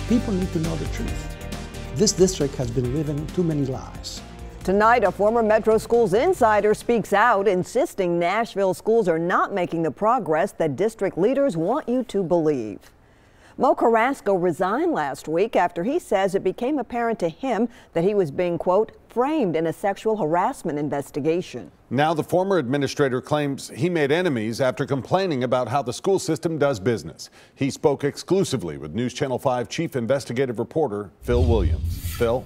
People need to know the truth. This district has been living too many lies. Tonight, a former Metro Schools insider speaks out, insisting Nashville schools are not making the progress that district leaders want you to believe. Mo Carrasco resigned last week after he says it became apparent to him that he was being, quote, framed in a sexual harassment investigation. Now the former administrator claims he made enemies after complaining about how the school system does business. He spoke exclusively with News Channel 5 chief investigative reporter Phil Williams. Phil?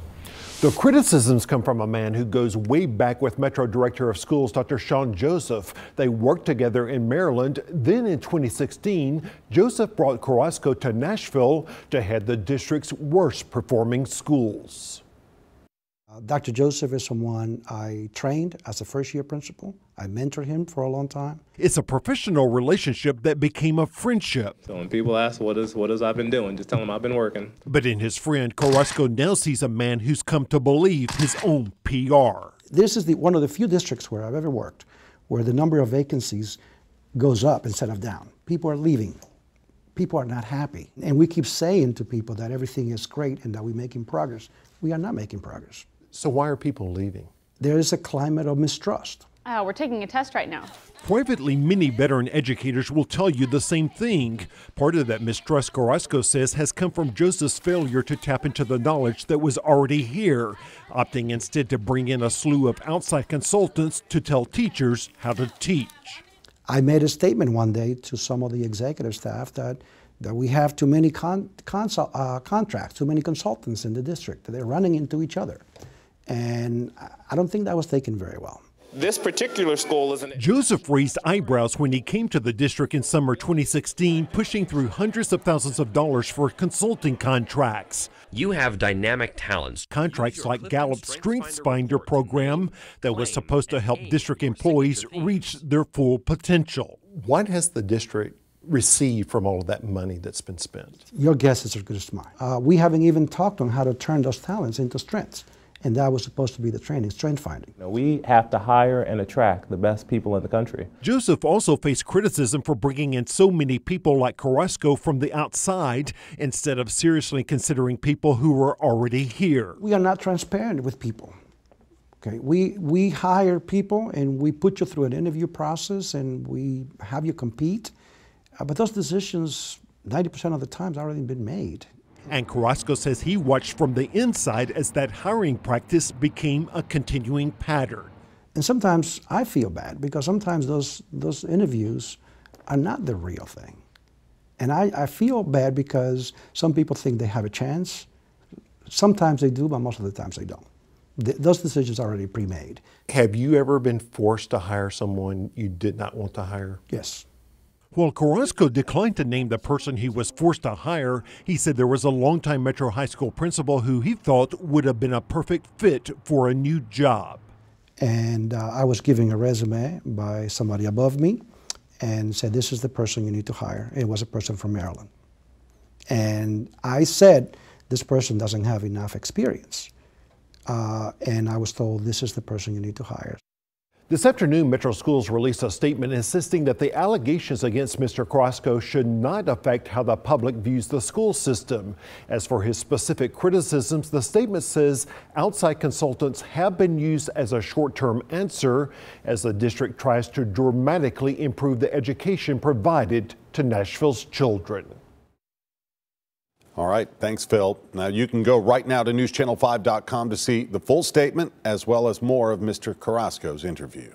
The criticisms come from a man who goes way back with Metro Director of Schools, Dr. Sean Joseph. They worked together in Maryland. Then in 2016, Joseph brought Carrasco to Nashville to head the district's worst performing schools. Dr. Joseph is someone I trained as a first-year principal. I mentored him for a long time. It's a professional relationship that became a friendship. So when people ask what is I've been doing, just tell them I've been working. But in his friend, Carrasco now sees a man who's come to believe his own PR. This is one of the few districts where I've ever worked where the number of vacancies goes up instead of down. People are leaving. People are not happy. And we keep saying to people that everything is great and that we're making progress. We are not making progress. So why are people leaving? There is a climate of mistrust. We're taking a test right now. Privately, many veteran educators will tell you the same thing. Part of that mistrust, Carrasco says, has come from Joseph's failure to tap into the knowledge that was already here, opting instead to bring in a slew of outside consultants to tell teachers how to teach. I made a statement one day to some of the executive staff that we have too many contracts, too many consultants in the district, that they're running into each other. And I don't think that was taken very well. This particular school isn't. Joseph raised eyebrows when he came to the district in summer 2016, pushing through hundreds of thousands of dollars for consulting contracts. You have dynamic talents. Contracts like Gallup's StrengthsFinder program that was supposed to help district employees reach their full potential. What has the district received from all of that money that's been spent? Your guess is as good as mine. We haven't even talked on how to turn those talents into strengths. And that was supposed to be the training, strength finding. We have to hire and attract the best people in the country. Joseph also faced criticism for bringing in so many people like Carrasco from the outside instead of seriously considering people who were already here. We are not transparent with people. Okay, we hire people and we put you through an interview process and we have you compete. But those decisions, 90% of the time, have already been made. And Carrasco says he watched from the inside as that hiring practice became a continuing pattern. And sometimes I feel bad because sometimes those interviews are not the real thing. And I feel bad because some people think they have a chance. Sometimes they do, but most of the times they don't. Those decisions are already pre-made. Have you ever been forced to hire someone you did not want to hire? Yes. Well, Carrasco declined to name the person he was forced to hire. He said there was a longtime Metro High School principal who he thought would have been a perfect fit for a new job. And I was giving a resume by somebody above me and said, this is the person you need to hire. It was a person from Maryland. And I said, this person doesn't have enough experience. And I was told, this is the person you need to hire. This afternoon, Metro Schools released a statement insisting that the allegations against Mr. Carrasco should not affect how the public views the school system. As for his specific criticisms, the statement says outside consultants have been used as a short-term answer as the district tries to dramatically improve the education provided to Nashville's children. All right, thanks, Phil. Now you can go right now to newschannel5.com to see the full statement as well as more of Mr. Carrasco's interview.